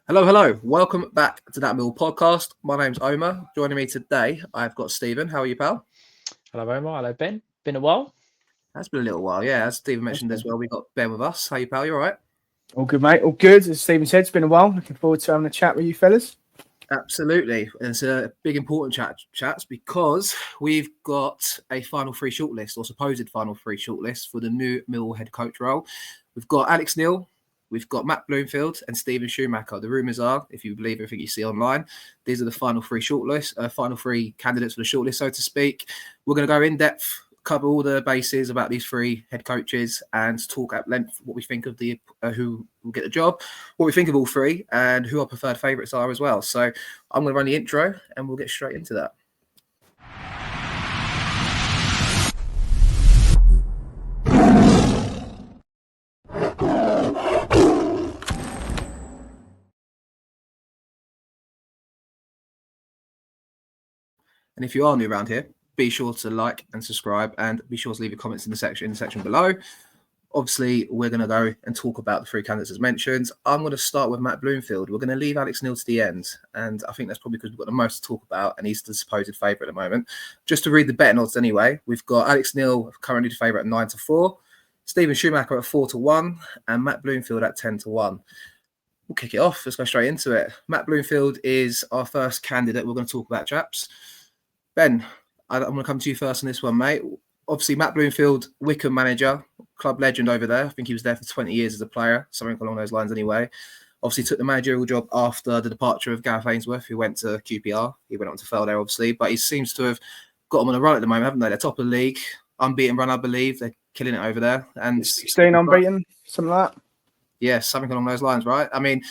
Hello, hello. Welcome back to That Mill podcast. My name's Omar. Joining me today, I've got Stephen. How are you, pal? Hello, Omar. Hello, Ben. Been a while. That's been a little while, yeah. As Stephen That's mentioned as good. well, we got Ben with us. How you, pal? You all right? All good, mate. All good. As Steven said, it's been a while. Looking forward to having a chat with you fellas. Absolutely. And it's a big important chats because we've got a final three shortlist or supposed final three shortlist for the new Millwall head coach role. We've got Alex Neil, we've got Matt Bloomfield and Steven Schumacher. The rumours are, if you believe everything you see online, these are the final three final three candidates for the shortlist, so to speak. We're going to go in depth, cover all the bases about these three head coaches and talk at length what we think of the who will get the job, what we think of all three, and who our preferred favourites are as well. So I'm going to run the intro and we'll get straight into that. And if you are new around here, be sure to like and subscribe and be sure to leave your comments in the section below. Obviously, we're going to go and talk about the three candidates as mentioned. I'm going to start with Matt Bloomfield. We're going to leave Alex Neil to the end. And I think that's probably because we've got the most to talk about and he's the supposed favourite at the moment. Just to read the betting odds anyway, we've got Alex Neil currently the favourite at 9-4, Steven Schumacher at 4-1, and Matt Bloomfield at 10-1. We'll kick it off. Let's go straight into it. Matt Bloomfield is our first candidate we're going to talk about, chaps. Ben, I'm going to come to you first on this one, mate. Obviously, Matt Bloomfield, Wycombe manager, club legend over there. I think he was there for 20 years as a player, something along those lines anyway. Obviously, took the managerial job after the departure of Gareth Ainsworth, who went to QPR. He went on to fail there, obviously, but he seems to have got them on a run at the moment, haven't they? They're top of the league, unbeaten run, I believe. They're killing it over there. And 16 unbeaten, something like that. Yeah, something along those lines, right? I mean,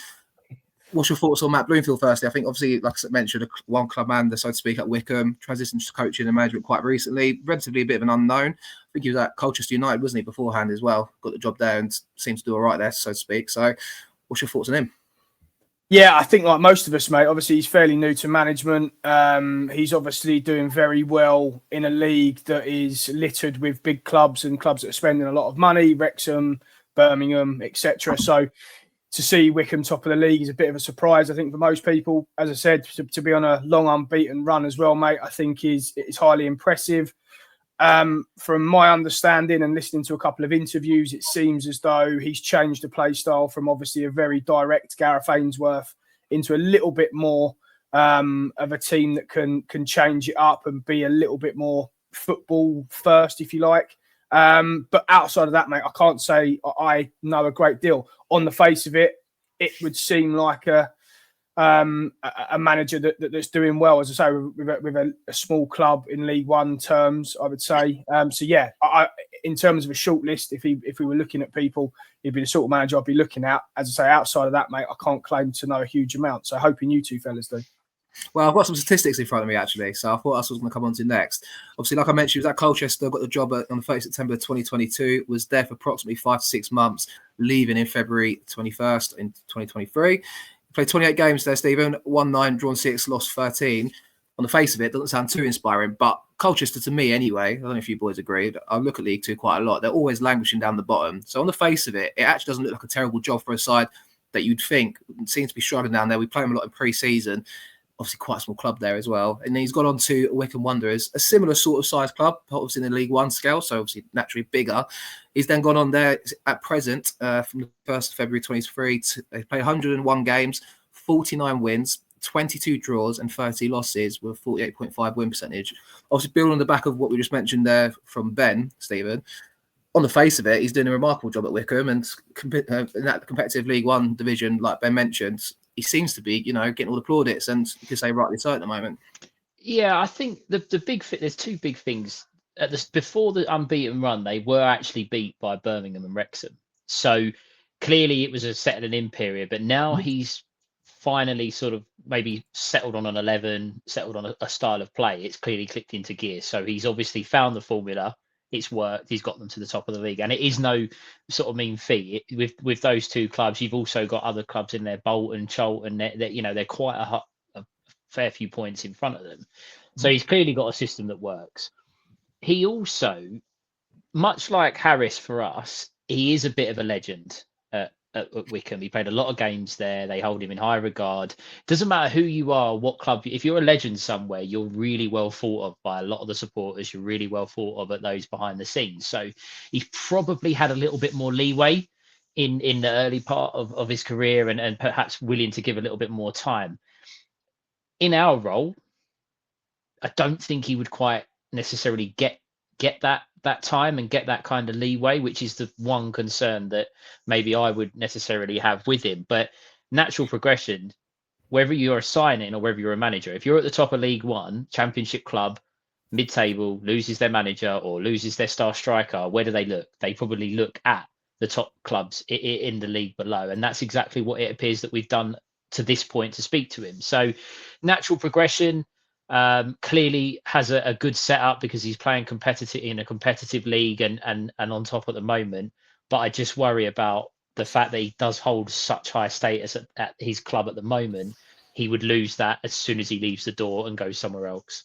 what's your thoughts on Matt Bloomfield firstly? I think obviously, like I mentioned, one club man, so to speak, at Wycombe, transitioned to coaching and management quite recently, relatively a bit of an unknown. I think he was at Colchester United, wasn't he, beforehand as well? Got the job there and seems to do all right there, so to speak. So what's your thoughts on him? Yeah, I think like most of us, mate, obviously he's fairly new to management. He's obviously doing very well in a league that is littered with big clubs and clubs that are spending a lot of money, Wrexham, Birmingham, etc. So to see Wycombe top of the league is a bit of a surprise, I think, for most people. As I said, to be on a long unbeaten run as well, mate, I think is highly impressive. From my understanding and listening to a couple of interviews, it seems as though he's changed the play style from obviously a very direct Gareth Ainsworth into a little bit more of a team that can change it up and be a little bit more football first, if you like. But outside of that, mate, I can't say I know a great deal. On the face of it, it would seem like a manager that's doing well, as I say, with a small club in League One terms, I would say. So yeah, in terms of a short list, if we were looking at people, he'd be the sort of manager I'd be looking at. As I say, outside of that, mate, I can't claim to know a huge amount. So hoping you two fellas do. Well, I've got some statistics in front of me, actually, so I thought that's what I was going to come on to next. Obviously, like I mentioned, he was at Colchester, got the job on the 1st September 2022, was there for approximately 5 to 6 months, leaving in February 21st in 2023. He played 28 games there, Stephen, won 9, drawn 6, lost 13. On the face of it, doesn't sound too inspiring, but Colchester, to me anyway, I don't know if you boys agree, I look at League Two quite a lot, they're always languishing down the bottom. So on the face of it, it actually doesn't look like a terrible job for a side that you'd think seems to be struggling down there. We play them a lot in pre-season. Obviously quite a small club there as well. And then he's gone on to Wycombe Wanderers, a similar sort of size club, obviously in the League One scale, so obviously naturally bigger. He's then gone on there at present from the 1st of February 23. They play 101 games, 49 wins, 22 draws and 30 losses with 48.5 win percentage. Obviously building on the back of what we just mentioned there from Ben, Stephen, on the face of it, he's doing a remarkable job at Wycombe and in that competitive League One division, like Ben mentioned, he seems to be, getting all the plaudits, and you could say rightly so at the moment. Yeah, I think there's two big things. Before the unbeaten run, they were actually beat by Birmingham and Wrexham. So clearly it was a settling in period, but now he's finally sort of maybe settled on an 11, settled on a style of play. It's clearly clicked into gear. So he's obviously found the formula. It's worked. He's got them to the top of the league, and it is no sort of mean feat. With those two clubs, you've also got other clubs in there, Bolton, Charlton. They're quite a fair few points in front of them. So he's clearly got a system that works. He also, much like Harris for us, he is a bit of a legend at at Wycombe. He played a lot of games there. They hold him in high regard. Doesn't matter who you are, what club. If you're a legend somewhere, you're really well thought of by a lot of the supporters. You're really well thought of at those behind the scenes. So he's probably had a little bit more leeway in the early part of his career, and perhaps willing to give a little bit more time. In our role, I don't think he would quite necessarily get that time and get that kind of leeway, which is the one concern that maybe I would necessarily have with him. But natural progression, whether you're a signing or whether you're a manager, if you're at the top of League One, Championship club, mid-table, loses their manager or loses their star striker, where do they look? They probably look at the top clubs in the league below. And that's exactly what it appears that we've done to this point to speak to him. So natural progression, clearly has a good setup because he's playing competitive in a competitive league and on top at the moment. But I just worry about the fact that he does hold such high status at his club at the moment. He would lose that as soon as he leaves the door and goes somewhere else.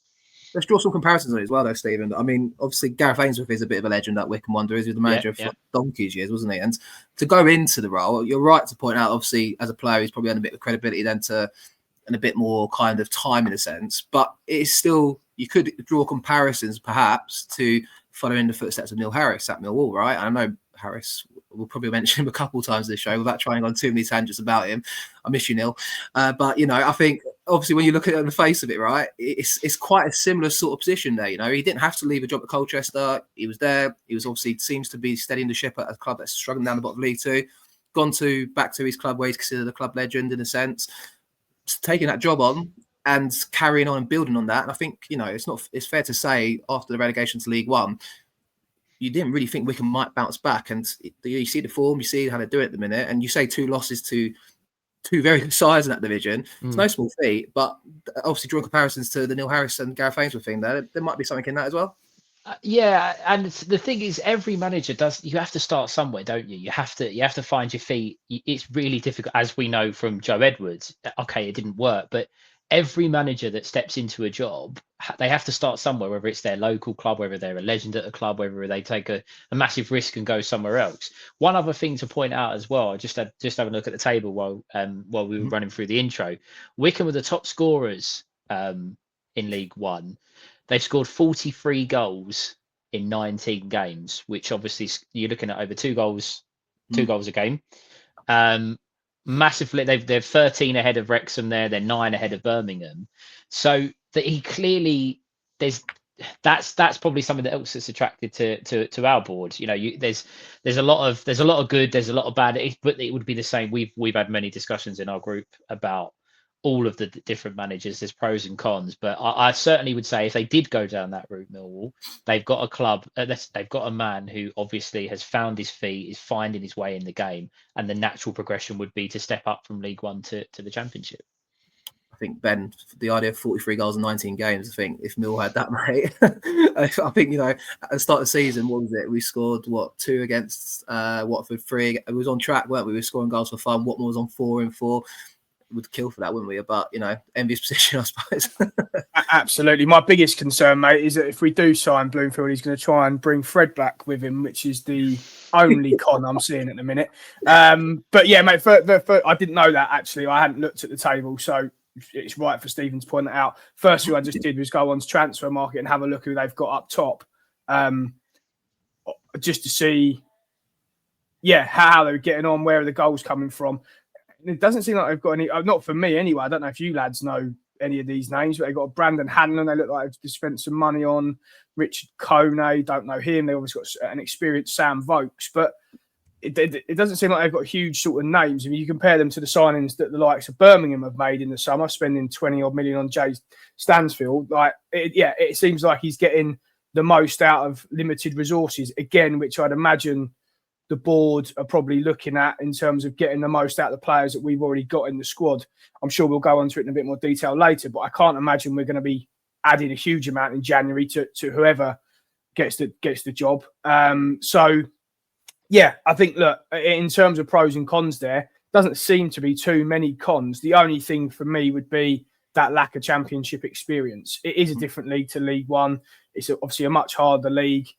Let's draw some comparisons on it as well, though, Stephen. I mean, obviously, Gareth Ainsworth is a bit of a legend at Wycombe Wanderers. He was the manager for donkey's years, wasn't he? And to go into the role, you're right to point out, obviously, as a player, he's probably had a bit of credibility then and a bit more kind of time in a sense. But it is still, you could draw comparisons perhaps to following the footsteps of Neil Harris at Millwall, right? I know Harris, we'll probably mention him a couple of times this show without trying on too many tangents about him. I miss you, Neil. But, I think obviously when you look at it on the face of it, right, it's quite a similar sort of position there. He didn't have to leave a job at Colchester. He was there. He was obviously seems to be steadying the ship at a club that's struggling down the bottom of League Two, gone back to his club where he's considered a club legend in a sense, taking that job on and carrying on and building on that. And I think, it's fair to say after the relegation to League One, you didn't really think Wycombe might bounce back. And you see the form, you see how they do it at the minute. And you say 2 losses to 2 very good sides in that division. It's no small feat, but obviously drawing comparisons to the Neil Harris and Gareth Ainsworth thing there might be something in that as well. Yeah, and the thing is, every manager you have to start somewhere, don't you? You have to find your feet. It's really difficult, as we know from Joe Edwards. Okay, it didn't work, but every manager that steps into a job, they have to start somewhere, whether it's their local club, whether they're a legend at a club, whether they take a massive risk and go somewhere else. One other thing to point out as well, I just having a look at the table while we were running through the intro. Wycombe were the top scorers in League One. They've scored 43 goals in 19 games, which obviously you're looking at over 2 goals a game. Massively, they're 13 ahead of Wrexham there. They're 9 ahead of Birmingham. So that he clearly that's probably something else that's attracted to our board. There's a lot of good, there's a lot of bad, but it would be the same. We've had many discussions in our group about all of the different managers. There's pros and cons, but I certainly would say if they did go down that route, Millwall, they've got a club, they've got a man who obviously has found his feet, is finding his way in the game, and the natural progression would be to step up from League One to the Championship. I think, Ben, the idea of 43 goals in 19 games, I think if Mill had that, mate, I think, at the start of the season, what was it? We scored, 2 against Watford, 3. It was on track, weren't we? We were scoring goals for fun. Watmore was on 4 and 4. Would kill for that, wouldn't we? But envious position, I suppose. Absolutely. My biggest concern, mate, is that if we do sign Bloomfield, he's going to try and bring Fred back with him, which is the only con I'm seeing at the minute. But yeah, mate, I didn't know that actually. I hadn't looked at the table, so it's right for Stephen to point that out. First thing I just did was go on to Transfer Market and have a look who they've got up top, just to see, how they're getting on, where are the goals coming from. It doesn't seem like they've got any, not for me anyway. I don't know if you lads know any of these names, but they've got Brandon Hanlon. They look like they've spent some money on Richard Kone. Don't know him. They've obviously got an experienced Sam Vokes, but it doesn't seem like they've got huge sort of names. I mean, you compare them to the signings that the likes of Birmingham have made in the summer, spending 20 odd million on Jay Stansfield. It seems like he's getting the most out of limited resources again, which I'd imagine the board are probably looking at in terms of getting the most out of the players that we've already got in the squad. I'm sure we'll go on to it in a bit more detail later, but I can't imagine we're going to be adding a huge amount in January to whoever gets the job. I think, look, in terms of pros and cons there, doesn't seem to be too many cons. The only thing for me would be that lack of championship experience. It is a different league to League One. It's obviously a much harder league.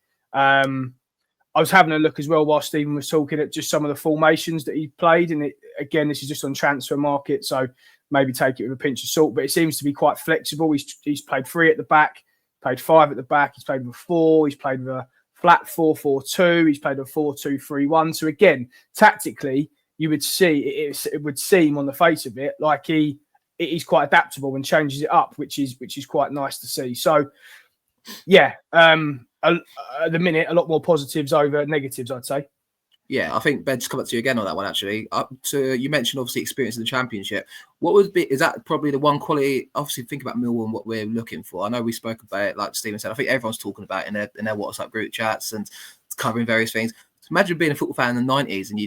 I was having a look as well while Stephen was talking at just some of the formations that he played. And again, this is just on transfer market, so maybe take it with a pinch of salt. But it seems to be quite flexible. He's played 3 at the back, played 5 at the back. He's played with 4. He's played with a flat 4-4-2. He's played a 4-2-3-1. So again, tactically, you would see it would seem on the face of it like he's quite adaptable and changes it up, which is quite nice to see. So yeah, at the minute, a lot more positives over negatives, I'd say. Yeah, I think Ben, just come up to you again on that one, actually. You mentioned, obviously, experience in the Championship. Is that probably the one quality? Obviously, think about Millwall and what we're looking for. I know we spoke about it, like Steven said. I think everyone's talking about it in their WhatsApp group chats and covering various things. So imagine being a football fan in the 90s and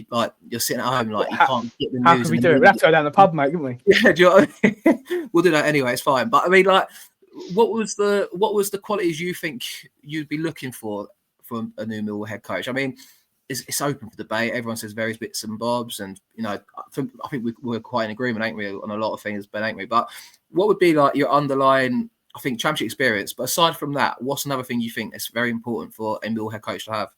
you're sitting at home, like, you can't get the news. How can we do it? We'd have to go down the pub, mate, couldn't we? Yeah, do you know what I mean? We'll do that anyway, it's fine. But I mean, like, what was the qualities you think you'd be looking for from a new Millwall head coach? I mean, it's open for debate. Everyone says various bits and bobs, and I think we're quite in agreement, ain't we, on a lot of things, Ben, ain't we? But what would be like your underlying, I think, championship experience? But aside from that, what's another thing you think is very important for a Millwall head coach to have?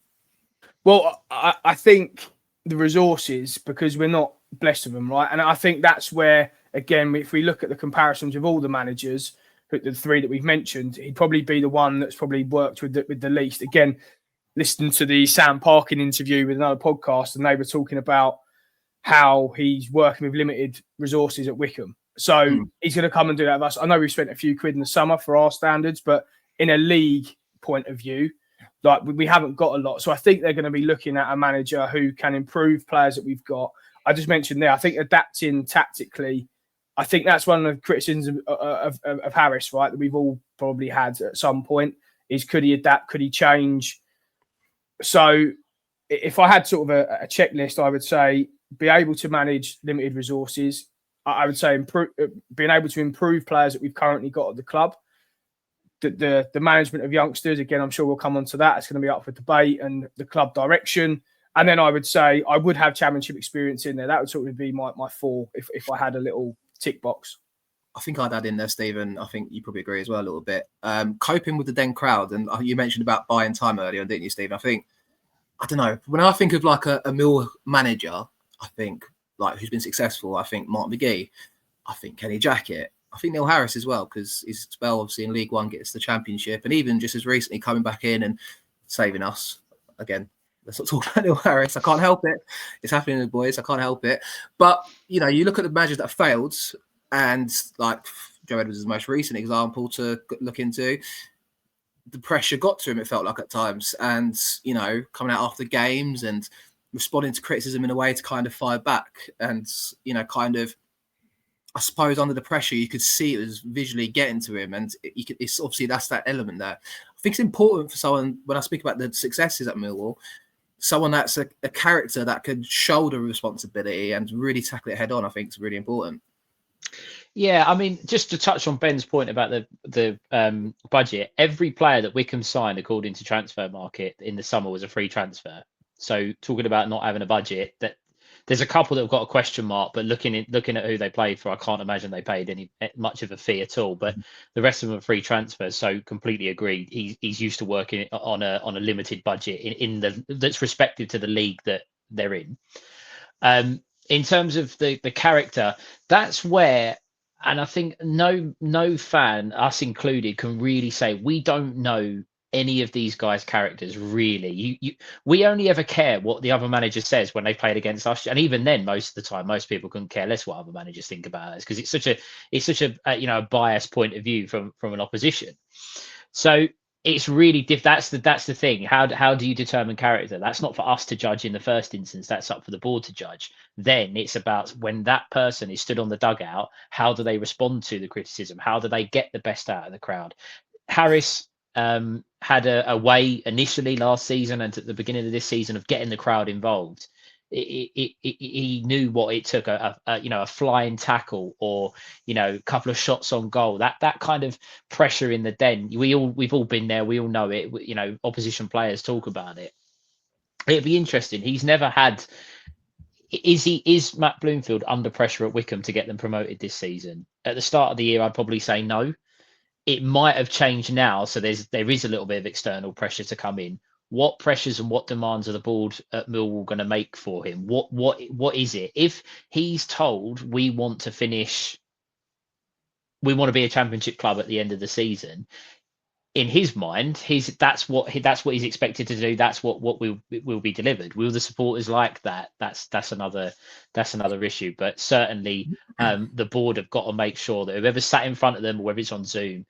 Well, I think the resources, because we're not blessed with them, right? And I think that's where, again, if we look at the comparisons of all the managers, the 3 that we've mentioned, he'd probably be the one that's probably worked with the least. Again, listening to the Sam Parkin interview with another podcast, and they were talking about how he's working with limited resources at Wycombe. So he's going to come and do that with us. I know we've spent a few quid in the summer for our standards, but in a league point of view, like we haven't got a lot. So I think they're going to be looking at a manager who can improve players that we've got. I just mentioned there, I think adapting tactically, I think that's one of the criticisms of Harris, right, that we've all probably had at some point, is could he adapt, could he change? So if I had sort of a checklist, I would say be able to manage limited resources. I would say being able to improve players that we've currently got at the club. The management of youngsters, again, I'm sure we'll come on to that. It's going to be up for debate, and the club direction. And then I would say I would have championship experience in there. That would sort of be my 4 if I had a little tick box. I think I'd add in there, Stephen. I think you probably agree as well a little bit. Coping with the Den crowd, and you mentioned about buying time earlier, didn't you, Stephen? I don't know. When I think of like a Mill manager, I think like who's been successful. I think Mark McGee. I think Kenny Jackett. I think Neil Harris as well, because his spell obviously in League One gets the Championship, and even just as recently coming back in and saving us again. Let's not talk about Neil Harris. I can't help it. It's happening, boys. I can't help it. But you look at the managers that failed. And like Joe Edwards is the most recent example to look into. The pressure got to him, it felt like at times. And, coming out after games and responding to criticism in a way to kind of fire back. And, I suppose under the pressure, you could see it was visually getting to him. And it's obviously that's that element there. I think it's important for someone, when I speak about the successes at Millwall, someone that's a character that can shoulder responsibility and really tackle it head on, I think is really important. Yeah, I mean, just to touch on Ben's point about the budget, every player that Wycombe signed, according to Transfer Market in the summer, was a free transfer. So talking about not having a budget, that there's a couple that have got a question mark, but looking at who they played for, I can't imagine they paid much of a fee at all. But the rest of them are free transfers. So completely agreed. He's used to working on a limited budget that's respective to the league that they're in. In terms of the character, that's where, and I think no fan, us included, can really say we don't know any of these guys' characters really. We only ever care what the other manager says when they played against us, and even then, most of the time, most people couldn't care less what other managers think about us because it's such a biased point of view from an opposition. So it's really that's the thing. How do you determine character? That's not for us to judge in the first instance. That's up for the board to judge. Then it's about when that person is stood on the dugout, how do they respond to the criticism? How do they get the best out of the crowd? Harris had a way initially last season and at the beginning of this season of getting the crowd involved. He knew what it took, a flying tackle or a couple of shots on goal, that kind of pressure in the Den. We've all been there, we all know it. Opposition players talk about it. It'd be interesting. He's never had. Is Matt Bloomfield under pressure at Wycombe to get them promoted this season? At the start of the year, I'd probably say no. It might have changed now, so there is a little bit of external pressure to come in. what pressures and what demands are the board at Millwall going to make for him? What is it? If he's told we want to be a championship club at the end of the season, in his mind, that's what he's expected to do. That's what will be delivered. Will the supporters like that? That's another issue. But certainly, the board have got to make sure that whoever's sat in front of them, or whether it's on Zoom,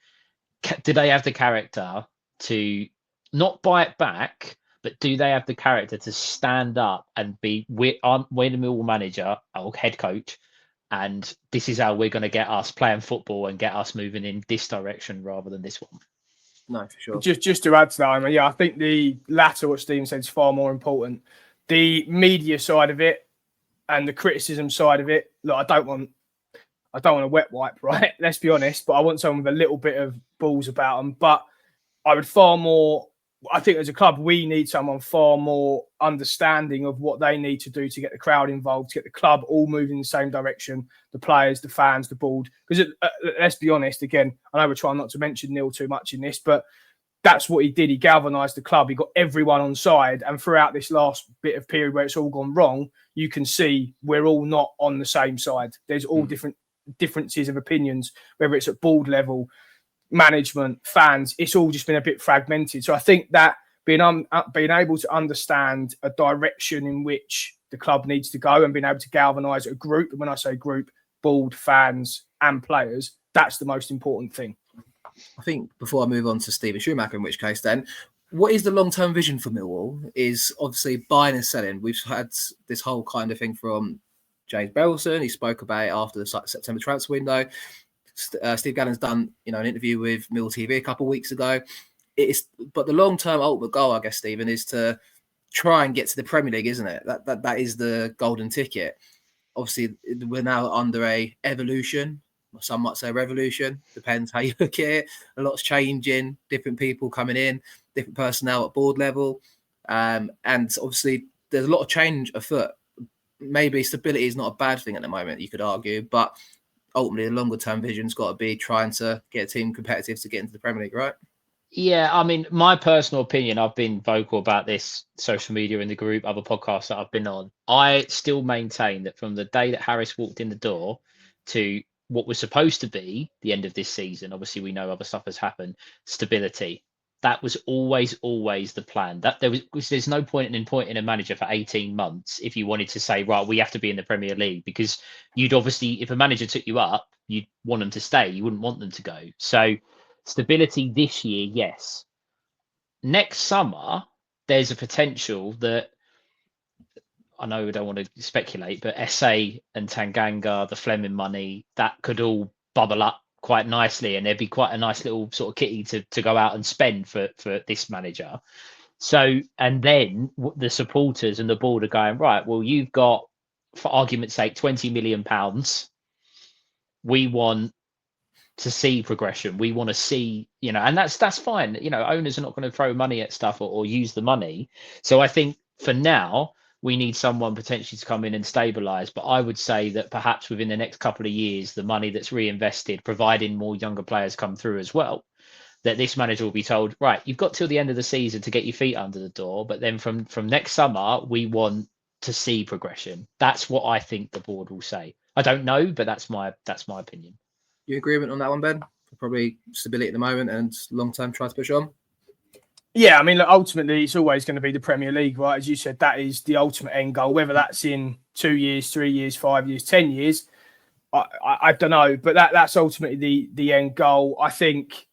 do they have the character to not bite back, but do they have the character to stand up and be, we're the Millwall manager or head coach, and this is how we're going to get us playing football and get us moving in this direction rather than this one. No, for sure. Just to add to that, I mean, I think the latter, what Steven said, is far more important. The media side of it and the criticism side of it, look, I don't want a wet wipe, right? Let's be honest, but I want someone with a little bit of balls about them. But I think as a club, we need someone far more understanding of what they need to do to get the crowd involved, to get the club all moving in the same direction, the players, the fans, the board. Because let's be honest, again, I know we're trying not to mention Neil too much in this, but that's what he did. He galvanised the club. He got everyone on side. And throughout this last bit of period where it's all gone wrong, you can see we're all not on the same side. There's all different differences of opinions, whether it's at board level, management, fans. It's all just been a bit fragmented. So I think that being able to understand a direction in which the club needs to go and being able to galvanise a group, and when I say group, board, fans and players, that's the most important thing. I think before I move on to Steven Schumacher, in which case then, what is the long-term vision for Millwall? Is obviously buying and selling. We've had this whole kind of thing from James Berylson. He spoke about it after the September transfer window. Steve Gannon's done, an interview with Mill TV a couple of weeks ago. But the long-term ultimate goal, I guess, Stephen, is to try and get to the Premier League, isn't it? That is the golden ticket. Obviously, we're now under a evolution. Some might say revolution. Depends how you look at it. A lot's changing. Different people coming in. Different personnel at board level. And obviously, there's a lot of change afoot. Maybe stability is not a bad thing at the moment, you could argue. But ultimately, the longer-term vision's got to be trying to get a team competitive to get into the Premier League, right? Yeah, I mean, my personal opinion, I've been vocal about this, social media in the group, other podcasts that I've been on. I still maintain that from the day that Harris walked in the door to what was supposed to be the end of this season, obviously we know other stuff has happened, stability. That was always the plan. That there's no point in appointing a manager for 18 months if you wanted to say, right, we have to be in the Premier League, because you'd obviously, if a manager took you up, you'd want them to stay. You wouldn't want them to go. So stability this year, yes. Next summer, there's a potential that, I know we don't want to speculate, but SA and Tanganga, the Fleming money, that could all bubble up quite nicely, and there'd be quite a nice little sort of kitty to go out and spend for this manager. So, and then the supporters and the board are going, right, well, you've got, for argument's sake, £20 million. We want to see progression. We want to see, and that's fine. Owners are not going to throw money at stuff or use the money. So I think for now, we need someone potentially to come in and stabilise. But I would say that perhaps within the next couple of years, the money that's reinvested, providing more younger players come through as well, that this manager will be told, right, you've got till the end of the season to get your feet under the door. But then from next summer, we want to see progression. That's what I think the board will say. I don't know, but that's my opinion. You agreement on that one, Ben? Probably stability at the moment and long-term try to push on? Yeah, I mean, look, ultimately, it's always going to be the Premier League, right? As you said, that is the ultimate end goal. Whether that's in 2 years, 3 years, 5 years, 10 years, I don't know. But that's ultimately the end goal. I think,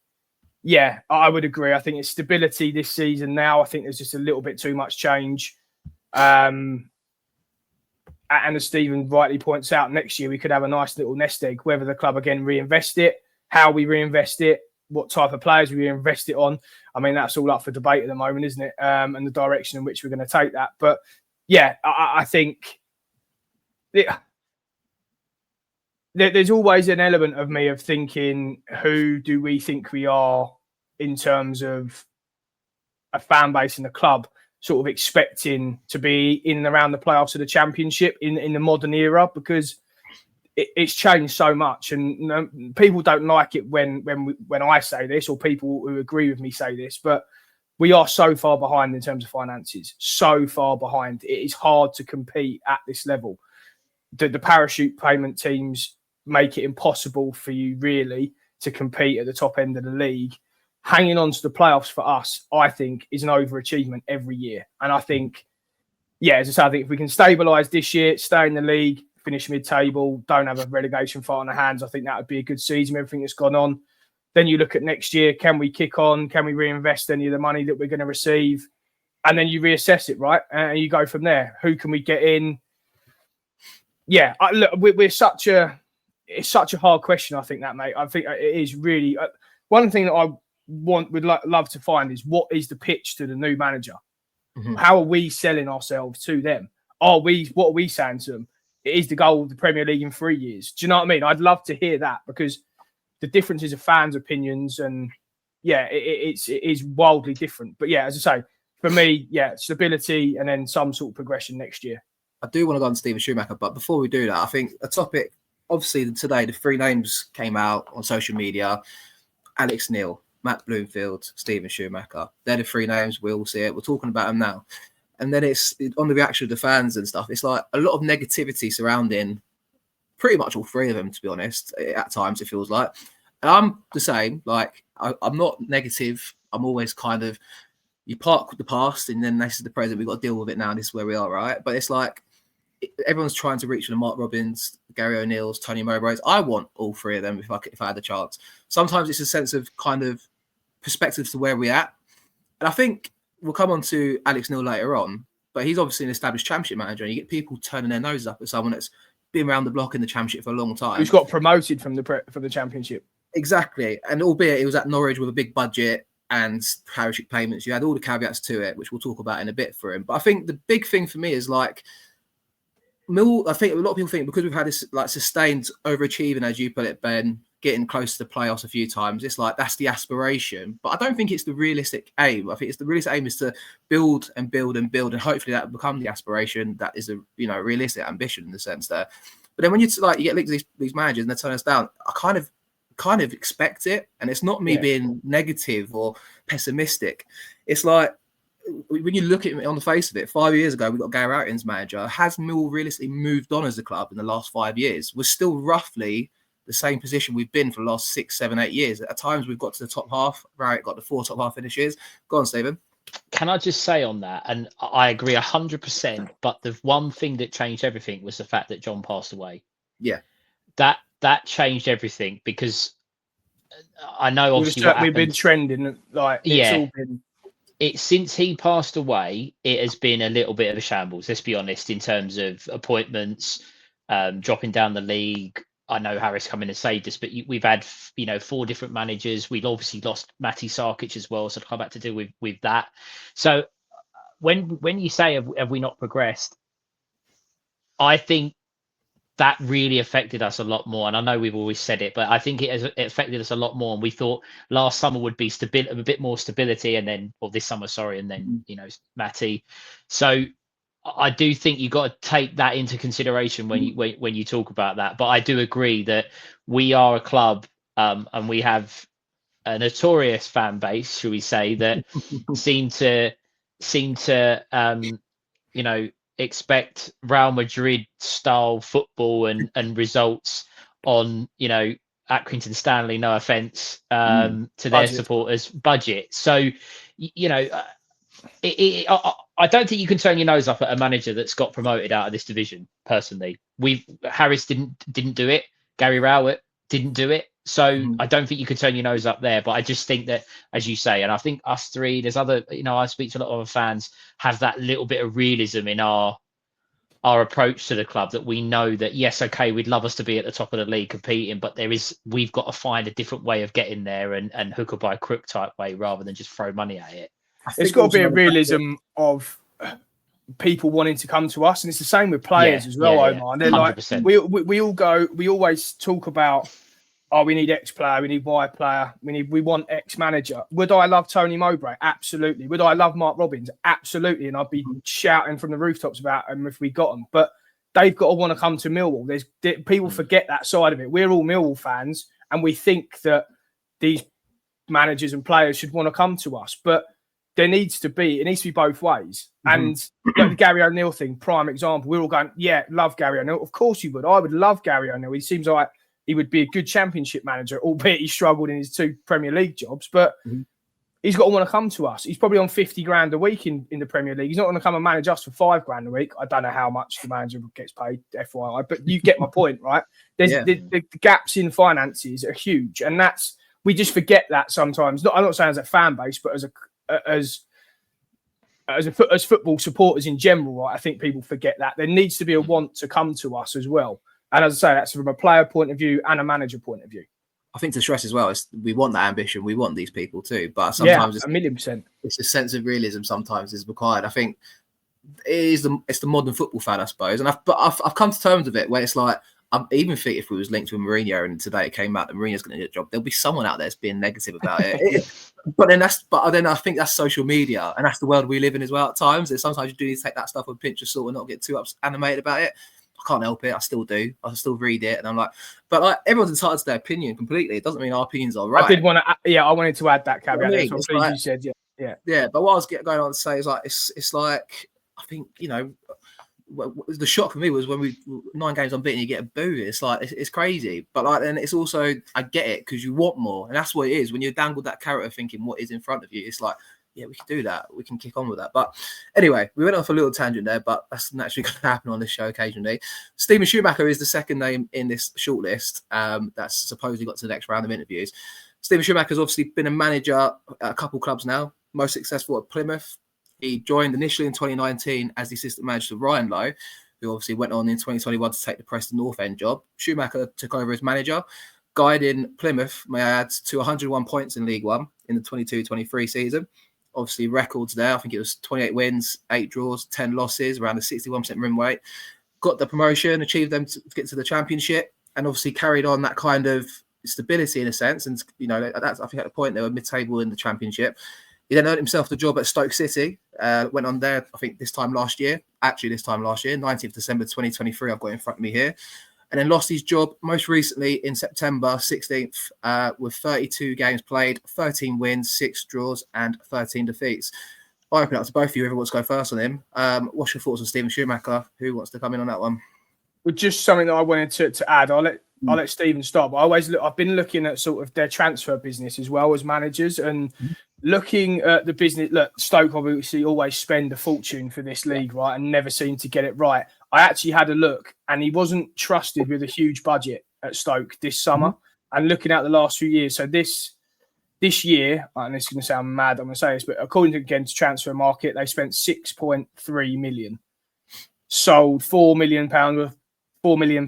yeah, I would agree. I think it's stability this season now. I think there's just a little bit too much change. And as Stephen rightly points out, next year we could have a nice little nest egg, whether the club again reinvest it, how we reinvest it, what type of players we reinvest it on. I mean, that's all up for debate at the moment, isn't it? And the direction in which we're going to take that. But yeah, I think there's always an element of me of thinking, who do we think we are in terms of a fan base in the club, sort of expecting to be in and around the playoffs of the Championship in the modern era, because it's changed so much, and people don't like it when I say this, or people who agree with me say this, but we are so far behind in terms of finances, so far behind. It is hard to compete at this level. The parachute payment teams make it impossible for you really to compete at the top end of the league. Hanging on to the playoffs for us, I think, is an overachievement every year. And I think, as I say, I think if we can stabilise this year, stay in the league, finish mid-table, don't have a relegation fight on our hands, I think that would be a good season, everything that's gone on. Then you look at next year, can we kick on? Can we reinvest any of the money that we're going to receive? And then you reassess it, right? And you go from there. Who can we get in? Yeah, look, it's such a hard question, I think, that, mate. I think it is really... one thing that I would love to find is what is the pitch to the new manager? Mm-hmm. How are we selling ourselves to them? What are we saying to them? It is the goal of the Premier League in 3 years. Do you know what I mean? I'd love to hear that, because the differences of fans' opinions and it is wildly different. But as I say, for me, stability and then some sort of progression next year. I do want to go on Steven Schumacher, but before we do that, I think a topic, obviously today, the 3 names came out on social media: Alex Neil, Matt Bloomfield, Steven Schumacher. They're the 3 names. We all see it. We're talking about them now. And then it's on the reaction of the fans and stuff. It's like a lot of negativity surrounding pretty much all 3 of them, to be honest. At times, it feels like. And I'm the same. Like, I'm not negative. I'm always kind of, you park with the past and then this is the present. We've got to deal with it now. This is where we are, right? But it's like, everyone's trying to reach for the Mark Robbins, Gary O'Neill's, Tony Mowbray's. I want all 3 of them if I had the chance. Sometimes it's a sense of kind of perspective to where we're at. And I think we'll come on to Alex Neil later on, but he's obviously an established championship manager, and you get people turning their noses up at someone that's been around the block in the championship for a long time. Who's got promoted from the championship. Exactly. And albeit it was at Norwich with a big budget and parachute payments, you had all the caveats to it, which we'll talk about in a bit for him. But I think the big thing for me is like, I think a lot of people think because we've had this like sustained overachieving, as you put it, Ben, getting close to the playoffs a few times, it's like that's the aspiration. But I don't think it's the realistic aim. I think it's the realistic aim is to build and build and build, and hopefully that will become the aspiration. That is a realistic ambition in the sense there. But then when you get linked to these managers and they turn us down, I kind of expect it, and it's not me being negative or pessimistic. It's like, when you look at it on the face of it, 5 years ago, we got Gary Oughton's manager. Has Mill realistically moved on as a club in the last 5 years? We're still roughly the same position we've been for the last 6, 7, 8 years. At times, we've got to the top half. Right, got the 4 top half finishes. Go on, Stephen. Can I just say on that, and I agree 100%, but the one thing that changed everything was the fact that John passed away. Yeah. That changed everything, because I know obviously we've been trending like all been... Since he passed away, it has been a little bit of a shambles, let's be honest, in terms of appointments, dropping down the league. I know Harris come in and saved us, but we've had 4 different managers. We've obviously lost Matty Sarkic as well, so I'll come back to deal with that. So when you say have we not progressed, I think that really affected us a lot more. And I know we've always said it, but I think it affected us a lot more. And we thought last summer would be a bit more stability, and then, or this summer, sorry, and then Matty. So I do think you've got to take that into consideration when you talk about that. But I do agree that we are a club, and we have a notorious fan base, shall we say, that seem to expect Real Madrid style football and results on at Accrington Stanley, no offense to their supporters, budget. So I don't think you can turn your nose up at a manager that's got promoted out of this division. Personally, Harris didn't do it. Gary Rowett didn't do it. So I don't think you can turn your nose up there. But I just think that, as you say, and I think us 3, there's other, I speak to a lot of other fans, have that little bit of realism in our approach to the club, that we know that, yes, okay, we'd love us to be at the top of the league competing, but we've got to find a different way of getting there, and hook or by crook type way, rather than just throw money at it. There's got to be a realism of people wanting to come to us, and it's the same with players as well, Omar. And they're 100%. Like, we always talk about, we need X player, we need Y player, we want X manager. Would I love Tony Mowbray? Absolutely. Would I love Mark Robbins? Absolutely. And I'd be shouting from the rooftops about them if we got them. But they've got to want to come to Millwall. People forget that side of it. We're all Millwall fans, and we think that these managers and players should want to come to us. But it needs to be both ways. And like the Gary O'Neill thing, prime example, we're all going, yeah, love Gary O'Neill. Of course you would. I would love Gary O'Neill. He seems like he would be a good championship manager, albeit he struggled in his 2 Premier League jobs. But he's got to want to come to us. He's probably on 50 grand a week in the Premier League. He's not going to come and manage us for 5 grand a week. I don't know how much the manager gets paid, FYI, but you get my point, right? The gaps in finances are huge. And we just forget that sometimes. I'm not saying as a fan base, but as football supporters in general, right? I think people forget that there needs to be a want to come to us as well. And as I say, that's from a player point of view and a manager point of view. I think to stress as well, we want that ambition. We want these people too, but sometimes it's 1,000,000%. It's a sense of realism. Sometimes is required. I think it's the modern football fan, I suppose. And I've come to terms with it where it's like, I even think if we was linked with Mourinho and today it came out that Mourinho's going to get a job, there'll be someone out there that's being negative about it. But then I think that's social media and that's the world we live in as well at times. And sometimes you do need to take that stuff with a pinch of salt and not get too animated about it. I can't help it. I still do. I still read it, and I'm like, but like everyone's entitled to their opinion completely. It doesn't mean our opinions are right. I wanted to add that caveat. You know That's what you said. Yeah. But what I was going on to say is like it's like I think the shock for me was when we 9 games unbeaten, you get a boo. It's like it's crazy, but like then it's also I get it because you want more, and that's what it is when you're dangled that carrot of thinking what is in front of you. It's like. Yeah, we can do that. We can kick on with that. But anyway, we went off a little tangent there, but that's naturally going to happen on this show occasionally. Steven Schumacher is the second name in this shortlist that's supposedly got to the next round of interviews. Steven Schumacher's obviously been a manager at a couple clubs now, most successful at Plymouth. He joined initially in 2019 as the assistant manager to Ryan Lowe, who obviously went on in 2021 to take the Preston North End job. Schumacher took over as manager, guiding Plymouth, may I add, to 101 points in League One in the 22-23 season. Obviously, records there. I think it was 28 wins, 8 draws, 10 losses, around a 61% win rate. Got the promotion, achieved them to get to the championship, and obviously carried on that kind of stability in a sense. And, that's, I think at the point they were mid-table in the championship. He then earned himself the job at Stoke City. Went on there, I think, this time last year, 19th December 2023, I've got it in front of me here. And then lost his job most recently in September 16th with 32 games played, 13 wins, 6 draws, and 13 defeats. I open it up to both of you. Whoever wants to go first on him. What's your thoughts on Steven Schumacher? Who wants to come in on that one? Well, just something that I wanted to add. I'll let Steven start. But I've been looking at sort of their transfer business as well as managers and looking at the business. Look, Stoke obviously always spend a fortune for this league, right, and never seem to get it right. I actually had a look, and he wasn't trusted with a huge budget at Stoke this summer. And looking at the last few years, so this year, and it's going to sound mad, I'm going to say this, but according to Transfer Market, they spent 6.3 million, sold £4 million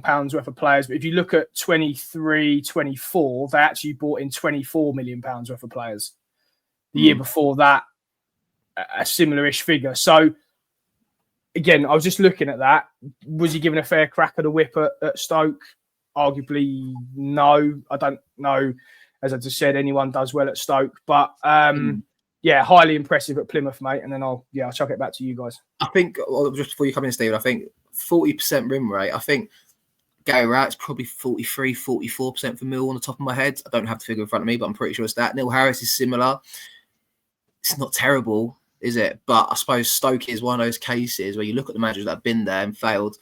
worth of players. But if you look at 23-24, they actually bought in £24 million worth of players. The year before that, a similar-ish figure. So, again, I was just looking at that. Was he given a fair crack at the whip at Stoke? Arguably, no. I don't know. As I just said, anyone does well at Stoke. But, highly impressive at Plymouth, mate. And then I'll chuck it back to you guys. I think, just before you come in, Stephen, I think 40% win rate. I think Gary Rowett's probably 43, 44% for Millwall on the top of my head. I don't have the figure in front of me, but I'm pretty sure it's that. Neil Harris is similar. It's not terrible, is it? But I suppose Stoke is one of those cases where you look at the managers that have been there and failed.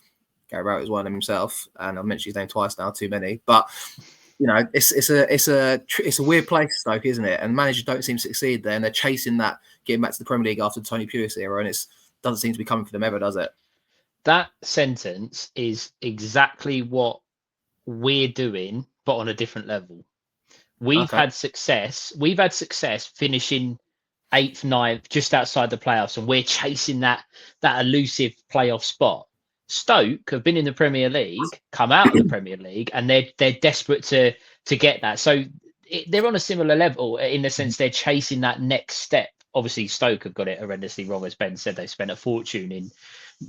Gary Rowett is one of them himself, and I've mentioned his name twice now, too many. But it's a weird place, Stoke, isn't it? And managers don't seem to succeed there, and they're chasing that, getting back to the Premier League after the Tony Pulis era, and it doesn't seem to be coming for them ever, does it? That sentence is exactly what we're doing, but on a different level. We've had success. We've had success finishing 8th, 9th, just outside the playoffs, and we're chasing that elusive playoff spot. Stoke have been in the Premier League, come out of the Premier League, and they're desperate to get that. So they're on a similar level in the sense they're chasing that next step. Obviously, Stoke have got it horrendously wrong, as Ben said. They've spent a fortune in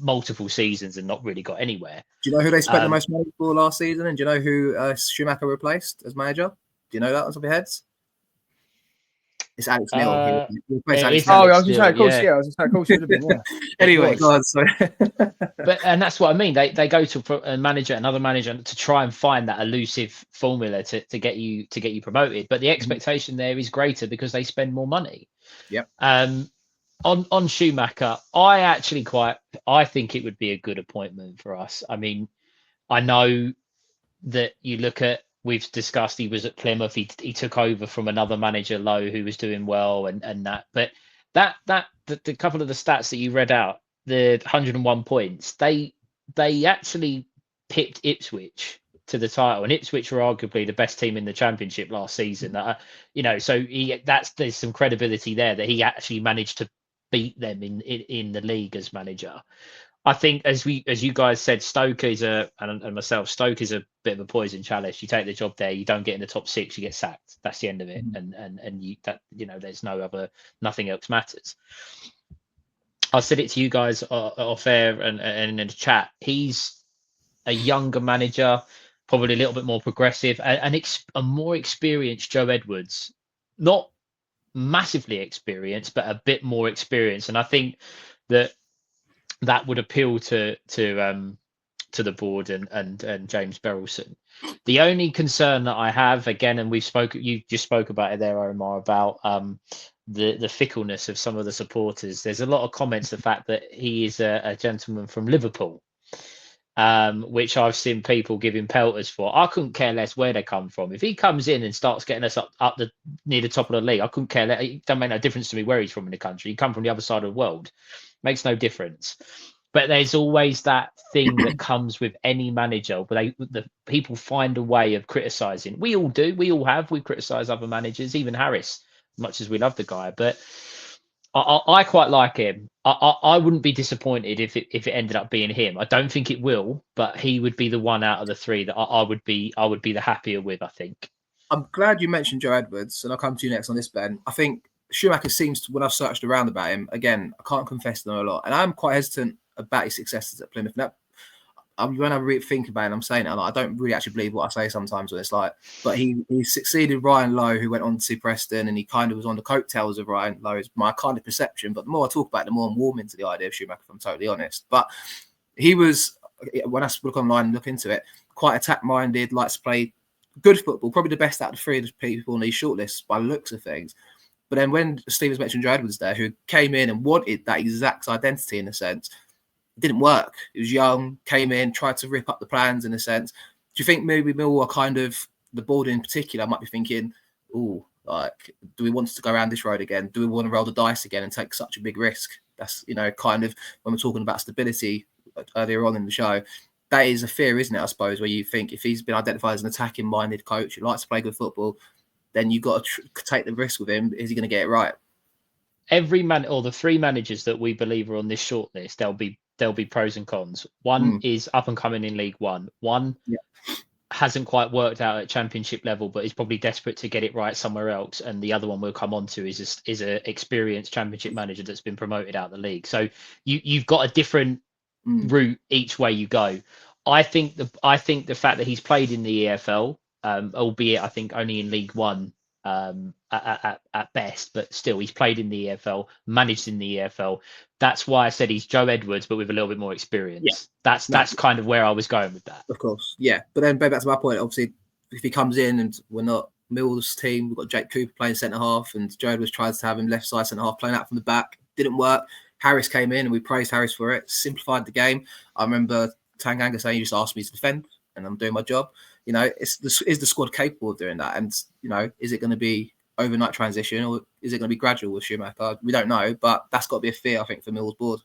multiple seasons and not really got anywhere. Do you know who they spent the most money for last season? And do you know who Schumacher replaced as manager? Do you know that on top of your heads? It's Alex Neil. I was going to say, of course, it would have been. Yeah. Anyway, go on. Sorry. And that's what I mean. They go to another manager to try and find that elusive formula to get you promoted. But the expectation there is greater because they spend more money. Yep. On Schumacher, I think it would be a good appointment for us. I mean, I know that you look at, we've discussed he was at Plymouth, he took over from another manager, Lowe, who was doing well and that. But the couple of the stats that you read out, the 101 points, they actually pipped Ipswich to the title, and Ipswich were arguably the best team in the Championship last season. So there's some credibility there that he actually managed to beat them in the league as manager. I think, as you guys said, Stoke is and myself, Stoke is a bit of a poison chalice. You take the job there, you don't get in the top 6, you get sacked. That's the end of it. And there's nothing else matters. I said it to you guys off air and in the chat. He's a younger manager, probably a little bit more progressive, and a more experienced Joe Edwards. Not massively experienced, but a bit more experienced. And I think that would appeal to the board and James Berylson. The only concern that I have, again, and you just spoke about it there, Omar, about the fickleness of some of the supporters. There's a lot of comments, the fact that he is a gentleman from Liverpool, which I've seen people giving pelters for. I couldn't care less where they come from. If he comes in and starts getting us up near the top of the league, I couldn't care less. It doesn't make no difference to me where he's from in the country. He come from the other side of the world. Makes no difference. But there's always that thing that comes with any manager, but the people find a way of criticising. We all do. We all have. We criticise other managers, even Harris, much as we love the guy. But I quite like him. I wouldn't be disappointed if it ended up being him. I don't think it will, but he would be the one out of the three that I would be the happier with, I think. I'm glad you mentioned Joe Edwards, and I'll come to you next on this, Ben. I think Schumacher seems to, when I've searched around about him, again, I can't confess to know a lot, and I'm quite hesitant about his successes at Plymouth. Now, when I really think about it, I'm saying it, I don't really actually believe what I say sometimes when it's like, but he succeeded Ryan Lowe, who went on to Preston, and he kind of was on the coattails of Ryan Lowe, is my kind of perception. But the more I talk about it, the more I'm warming to the idea of Schumacher, if I'm totally honest. But he was, when I look online and look into it, quite attack-minded, likes to play good football, probably the best out of the three of the people on these shortlists by the looks of things. But then when Steven's mentioned Joe Edwards there, who came in and wanted that exact identity in a sense, it didn't work. He was young, came in, tried to rip up the plans in a sense. Do you think maybe Millwall, kind of the board in particular, might be thinking, do we want to go around this road again? Do we want to roll the dice again and take such a big risk? That's, kind of when we're talking about stability earlier on in the show, that is a fear, isn't it, I suppose, where you think if he's been identified as an attacking-minded coach who likes to play good football, then you've got to take the risk with him. Is he going to get it right? Every man, or the three managers that we believe are on this shortlist, there'll be pros and cons. One is up and coming in League One. One hasn't quite worked out at Championship level, but is probably desperate to get it right somewhere else. And the other one we'll come on to is a experienced Championship manager that's been promoted out of the league. So you've got a different route each way you go. I think the fact that he's played in the EFL, albeit I think only in League One at best, but still he's played in the EFL, managed in the EFL. That's why I said he's Joe Edwards, but with a little bit more experience. Yeah. That's kind of where I was going with that. Of course, yeah. But then back to my point, obviously, if he comes in and we're not Mill's team, we've got Jake Cooper playing centre half, and Joe Edwards tries to have him left side centre half playing out from the back. Didn't work. Harris came in and we praised Harris for it. Simplified the game. I remember Tanganga saying, "You just asked me to defend, and I'm doing my job." Is the squad capable of doing that? And is it going to be overnight transition, or is it going to be gradual with Schumacher? We don't know, but that's got to be a fear, I think, for Mill's board.